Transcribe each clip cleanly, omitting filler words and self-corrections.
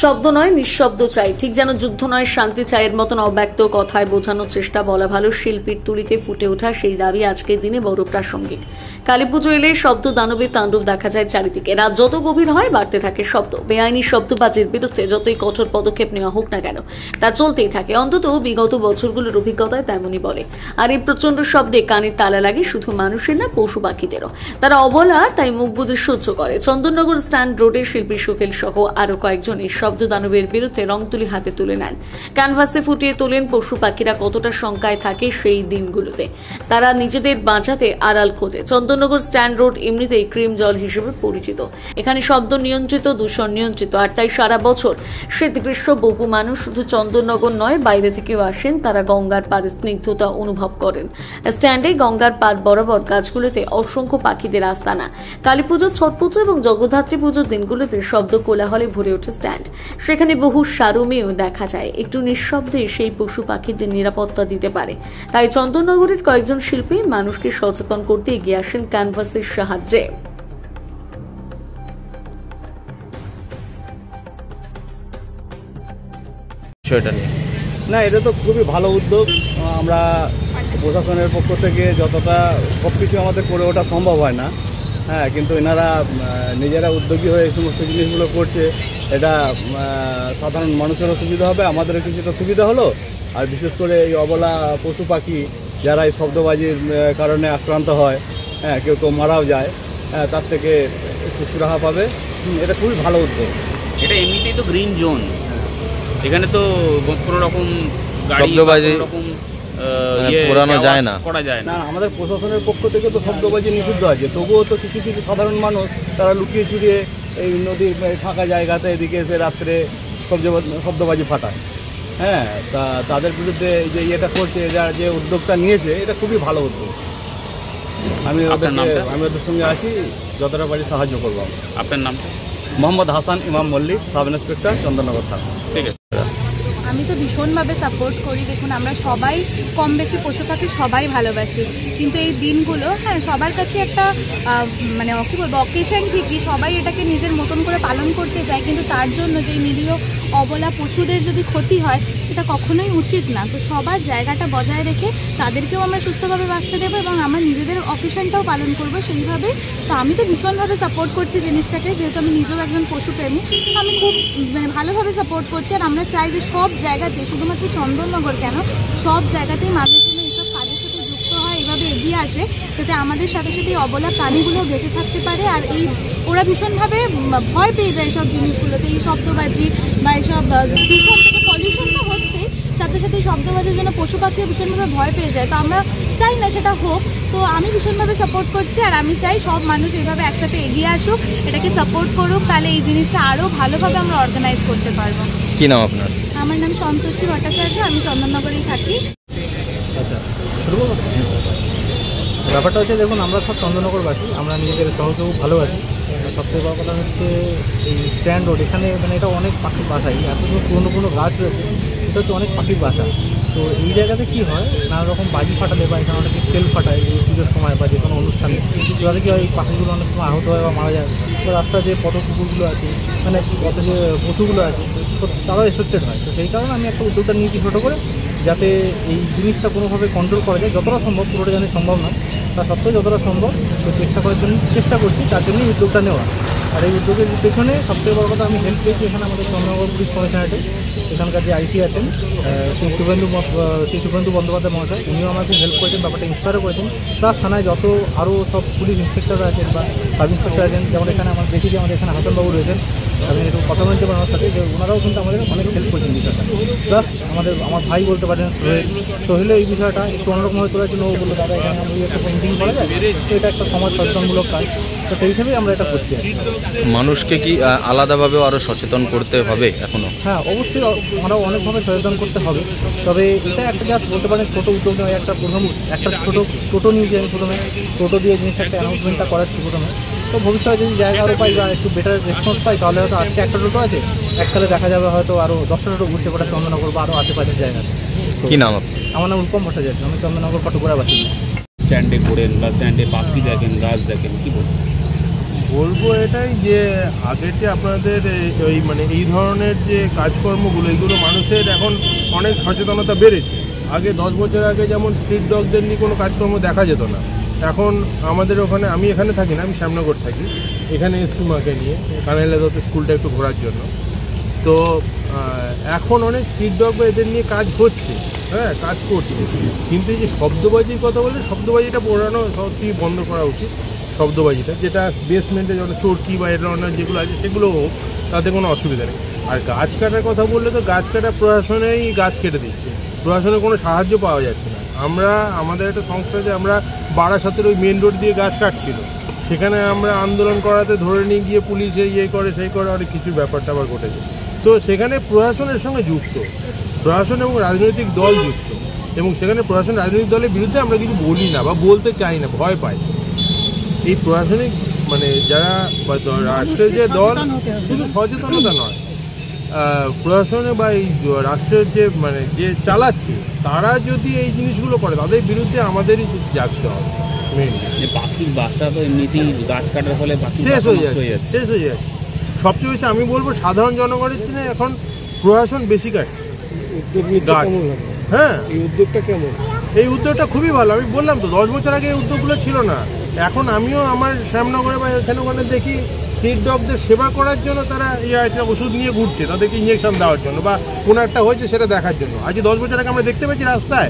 শব্দ নয় নিঃশব্দ চাই, ঠিক যেন যুদ্ধ নয় শান্তি চাইয়ের মতন অব্যক্ত কথায় বোঝানোর চেষ্টা বলা ভালো শিল্পীর তুলিতে ফুটে ওঠা সেই দাবি আজকের দিনে বড় প্রাসঙ্গিক। কালীপুজো এলে শব্দ দানবের তাণ্ডব দেখা যায় চারিদিকে। রাত যত গভীর হয় বাড়তে থাকে শব্দ। বেআইনি শব্দবাজির বিরুদ্ধে যতই কঠোর পদক্ষেপ নেওয়া হোক না কেন তা চলতেই থাকে, অন্তত বিগত বছরগুলোর অভিজ্ঞতায় তেমনই বলে। আর এই প্রচন্ড শব্দে কানের তালা লাগে শুধু মানুষের না, পশু পাখিদেরও। তারা অবলা তাই মুখ বুজে সহ্য করে। চন্দননগর স্ট্যান্ড রোডের শিল্পী সুফেল সহ আরো কয়েকজন এই শব্দ দানবের বিরুদ্ধে রং তুলি হাতে তুলে নেন। ক্যানভাসে ফুটিয়ে তোলেন পশু পাখিরা কতটা শঙ্কায় থাকে সেই দিনগুলোতে। তারা নিজেদের বাঁচাতে আড়াল খোঁজে। চন্দননগর স্ট্যান্ড রোড এমনিতেই ক্রিম জল হিসেবে পরিচিত। এখানে শব্দ নিয়ন্ত্রিত, দূষণ নিয়ন্ত্রিত, আর তাই সারা বছর শীত গ্রীষ্ম বহু মানুষ শুধু চন্দননগর নয় বাইরে থেকেও আসেন। তারা গঙ্গার পাড়ে স্নিগ্ধতা অনুভব করেন। স্ট্যান্ডে গঙ্গার পাড় বরাবর গাছগুলোতে অসংখ্য পাখিদের আস্তানা। কালীপুজো, ছট পুজো এবং জগদ্ধাত্রী পুজোর দিনগুলোতে শব্দ কোলাহলে ভরে ওঠে স্ট্যান্ড। সেখানে বহু সারমেয় দেখা যায় একটু নিঃশব্দে সেই পশু পাখিদের নিরাপত্তা দিতে পারে। তাই চন্দননগরের কয়েকজন শিল্পী মানুষকে সচেতন করতে এগিয়ে আসেন ক্যানভাসের সাহায্যে। না, এটা তো খুবই ভালো উদ্যোগ। আমরা প্রশাসনের পক্ষ থেকে যতটা সব কিছু আমাদের করে ওঠা সম্ভব হয় না, হ্যাঁ, কিন্তু এনারা নিজেরা উদ্যোগী হয়ে এই সমস্ত জিনিসগুলো করছে। এটা সাধারণ মানুষেরও সুবিধা হবে, আমাদেরও কিছুটা সুবিধা হলো। আর বিশেষ করে এই অবলা পশু পাখি যারা এই শব্দবাজির কারণে আক্রান্ত হয়, হ্যাঁ, কেউ কেউ মারাও যায়, হ্যাঁ, তার থেকে একটু সুরাহা পাবে। এটা খুবই ভালো উদ্যোগ। এটা এমনিতেই তো গ্রিন জোন, এখানে তো কোনো রকম শব্দবাজি পোড়ানো যায় না, করা যায় না। আমাদের প্রশাসনের পক্ষ থেকে তো শব্দবাজি নিষিদ্ধ আছে, তবুও তো কিছু কিছু সাধারণ মানুষ তারা লুকিয়ে চুরিয়ে এই নদীর ফাঁকা জায়গাতে এদিকে এসে রাত্রে শব্দবাজি ফাটায়। হ্যাঁ, তা তাদের বিরুদ্ধে যে ইয়েটা করছে, যারা যে উদ্যোগটা নিয়েছে, এটা খুবই ভালো উদ্যোগ। আমি ওদের সঙ্গে আছি, যতটা পারি সাহায্য করবো। আপনার নামটা? মোহাম্মদ হাসান ইমাম মল্লিক, সাব ইন্সপেক্টর, চন্দননগর থানা। ঠিক আছে। আমি তো ভীষণভাবে সাপোর্ট করি। দেখুন, আমরা সবাই কম বেশি পশু পাখি সবাই ভালোবাসি, কিন্তু এই দিনগুলো, হ্যাঁ, সবার কাছে একটা মানে কী বলবো, অকেশন ঠিকই, সবাই এটাকে নিজের মতন করে পালন করতে চায়, কিন্তু তার জন্য যে নিরীহ অবলা পশুদের যদি ক্ষতি হয় সেটা কখনোই উচিত না। তো সবার জায়গাটা বজায় রেখে তাদেরকেও আমরা সুস্থভাবে বাঁচতে দেবো এবং আমরা নিজেদের অকেশনটাও পালন করবো সেইভাবে। তো আমি তো ভীষণভাবে সাপোর্ট করছি জিনিসটাকে, যেহেতু আমি নিজেও একজন পশুপ্রেমী। আমি খুব মানে ভালোভাবে সাপোর্ট করছি। আর আমরা চাই যে সব জায়গাতে, শুধুমাত্র চন্দননগর কেন, সব জায়গাতেই মানুষ যেন এইসব কাজের সাথে যুক্ত হয়, এইভাবে এগিয়ে আসে, যাতে আমাদের সাথে সাথে এই অবলা প্রাণীগুলো বেঁচে থাকতে পারে। আর এই ওরা ভীষণভাবে ভয় পেয়ে যায় এইসব জিনিসগুলোতে, এই শব্দবাজি বা এইসব দূষণ থেকে, পলিউশন তো হচ্ছেই, সাথে সাথে এই শব্দবাজির জন্য পশু পাখিও ভীষণভাবে ভয় পেয়ে যায়। তো আমরা চাই না সেটা হোক। তো আমি ভীষণভাবে সাপোর্ট করছি, আর আমি চাই সব মানুষ এইভাবে একসাথে এগিয়ে আসুক, এটাকে সাপোর্ট করুক, তাহলে এই জিনিসটা আরও ভালোভাবে আমরা অর্গানাইজ করতে পারবো। কি নাম আপনার? আমার নাম সন্তোষী ভট্টাচার্য, আমি চন্দননগরেই থাকি। আচ্ছা, ব্যাপারটা হচ্ছে, দেখুন, আমরা সব চন্দননগরবাসী, আমরা নিজেদের শহরকে খুব ভালোবাসি। সবথেকে বড় কথা হচ্ছে এই স্ট্যান্ড রোড, এখানে মানে এটা অনেক পাখির বাসা, এত পুরনো গাছ রয়েছে, এটা হচ্ছে অনেক পাখির বাসা। তো এই জায়গাতে কী হয়, নানা রকম বাজি ফাটালে বা এখানে অনেকে সেল ফাটায় এই পুজোর সময় বা যে কোনো অনুষ্ঠানে, যাতে কি হয়, এই পাখিগুলো অনেক সময় আহত হয় বা মারা যায়। তো রাস্তায় যে পথ কুকুরগুলো আছে, মানে পথে যে পশুগুলো আছে, তো তারাও এফেক্টেড হয়। তো সেই কারণে আমি একটা উদ্যোগটা নিয়েছি ছোটো করে, যাতে এই জিনিসটা কোনোভাবে কন্ট্রোল করা যায়। যতটা সম্ভব, পুরোটা জানি সম্ভব নয়, তা সত্ত্বেও যতটা সম্ভব চেষ্টা করছি, তার জন্যই উদ্যোগটা নেওয়া। আর এই উদ্যোগের পেছনে সবথেকে বড় কথা, আমি হেল্প পেয়েছি এখানে আমাদের চন্দননগর পুলিশ কমিশনারেটে। এখানকার যে আইসি আছেন শ্রী শুভেন্দু বন্দ্যোপাধ্যায় মহাশয়, উনিও আমাকে হেল্প করেছেন, ব্যাপারটা ইন্সপায়ারও করেছেন। প্লাস থানায় যত আরও সব পুলিশ ইন্সপেক্টররা আছেন বা সাব ইন্সপেক্টর আছেন, যেমন এখানে আমরা দেখি যে আমাদের এখানে হাসানবাবু রয়েছেন, আমি একটু কথা বলতে পারেন আমার সাথে, যে ওনারাও কিন্তু আমাদের অনেক হেল্প করেছেন বিষয়টা। প্লাস আমার ভাই বলতে পারেন সোহেলও এই বিষয়টা একটু অন্যরকমভাবে তোলার জন্য ও বললো, দাদা এখানে আমি একটা পেন্টিং করা যায়, তো এটা একটা সমাজ সচেতনমূলক কাজ। তো সেই হিসেবেই আমরা এটা করছি। মানুষকে কি আলাদাভাবেও আরও সচেতন করতে হবে এখনও? হ্যাঁ, অবশ্যই আমরাও অনেকভাবে সচেতন করতে হবে। তবে এটা একটা জাস্ট বলতে পারেন ছোটো উদ্যোগ নয়, একটা ছোটো টোটো নিয়েছি আমি প্রথমে, টোটো দিয়ে জিনিসটা একটা অ্যানাউন্সমেন্টটা করাচ্ছি প্রথমে। তো ভবিষ্যতে যদি জায়গা আরও পাই বা একটু বেটার রেসপন্স পাই, তাহলে হয়তো আজকে একটা টোটো আছে, এককালে দেখা যাবে হয়তো আরও 10টা টোটো ঘুরছে গোটা চন্দননগর বা আরও আশেপাশের জায়গায়। কী নাম? আমার নাম রূপম ভট্টাচার্য, আমি চন্দননগর কটকরা বাসিন্দা। স্ট্যান্ডে ঘোরেন বা স্ট্যান্ডে পাখি দেখেন, গাছ দেখেন, কী বলবেন? বলবো এটাই যে আগের যে আপনাদের ওই মানে এই ধরনের যে কাজকর্মগুলো এগুলো মানুষের এখন অনেক সচেতনতা বেড়েছে। আগে 10 বছর আগে যেমন স্ট্রিট ডগদের নিয়ে কোনো কাজকর্ম দেখা যেত না, এখন আমাদের ওখানে, আমি এখানে থাকি না, আমি শ্যামনগর থাকি, এখানে এসছি মাকে নিয়ে কানাইলাদাতে স্কুলটা একটু ঘোরার জন্য। তো এখন অনেক স্ট্রিট ডগ বা এদের নিয়ে কাজ হচ্ছে, হ্যাঁ কাজ করছে, কিন্তু এই যে শব্দবাজির কথা বলে, শব্দবাজিটা পুরানো সত্যি বন্ধ করা উচিত। শব্দবাজিটা যেটা বেসমেন্টে যখন চরকি বা এ ধরনের যেগুলো আছে সেগুলো হোক, তাতে কোনো অসুবিধা নেই। আর গাছ কাটার কথা বললে তো গাছ কাটা প্রশাসনেই গাছ কেটে দিচ্ছে, প্রশাসনের কোনো সাহায্য পাওয়া যাচ্ছে না। আমরা আমাদের একটা সংস্থা যে আমরা বারাসাতের ওই মেন রোড দিয়ে গাছ কাটছিল, সেখানে আমরা আন্দোলন করাতে ধরে নিয়ে গিয়ে পুলিশে ইয়ে করে সেই করে অনেক কিছু ব্যাপারটা আবার ঘটেছে। তো সেখানে প্রশাসনের সঙ্গে যুক্ত, প্রশাসন এবং রাজনৈতিক দল যুক্ত, এবং সেখানে প্রশাসন রাজনৈতিক দলের বিরুদ্ধে আমরা কিছু বলি না বা বলতে চাই না, ভয় পাই। এই প্রশাসনিক মানে যারা রাষ্ট্রের যে দল, শুধু সচেতনতা নয়, প্রশাসনে বা এই রাষ্ট্রের যে মানে যে চালাচ্ছে তারা যদি এই জিনিসগুলো করে, তাদের বিরুদ্ধে আমাদেরই জাগতে হবে। যে পাখির বাসা তো এমনিতেই গাছ কাটার ফলে শেষ হয়ে যাচ্ছে। সবচেয়ে বেশি আমি বলবো সাধারণ জনগণের জন্য এখন প্রশাসন বেশি কাটছে গাছ। হ্যাঁ, এই উদ্যোগটা খুবই ভালো। আমি বললাম তো 10 বছর আগে এই উদ্যোগগুলো ছিল না। এখন আমিও আমার শ্যামনগরে বা এখানে ওখানে দেখি স্ট্রিট ডগদের সেবা করার জন্য তারা একটা ওষুধ নিয়ে ঘুরছে, তাদেরকে ইঞ্জেকশন দেওয়ার জন্য বা কোনো একটা হয়েছে সেটা দেখার জন্য। আজ 10 বছর আগে আমরা দেখতে পেয়েছি রাস্তায়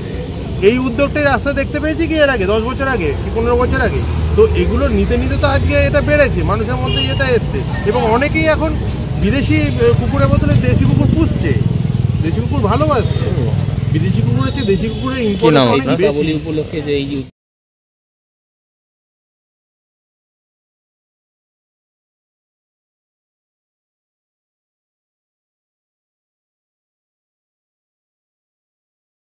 এই উদ্যোগটাই, রাস্তায় দেখতে পেয়েছি কি এর আগে 10 বছর আগে কি 15 বছর আগে। তো এগুলো নিতে নিতে তো আজকে এটা বেড়েছে, মানুষের মধ্যে এটা এসছে, এবং অনেকেই এখন বিদেশি কুকুরের বদলে দেশি কুকুর পুষছে, দেশি কুকুর ভালোবাসছে। বিদেশি কুকুর হচ্ছে দেশি কুকুরের ইম্পর্টেন্স অনেক বেশি। উপলক্ষে যে এই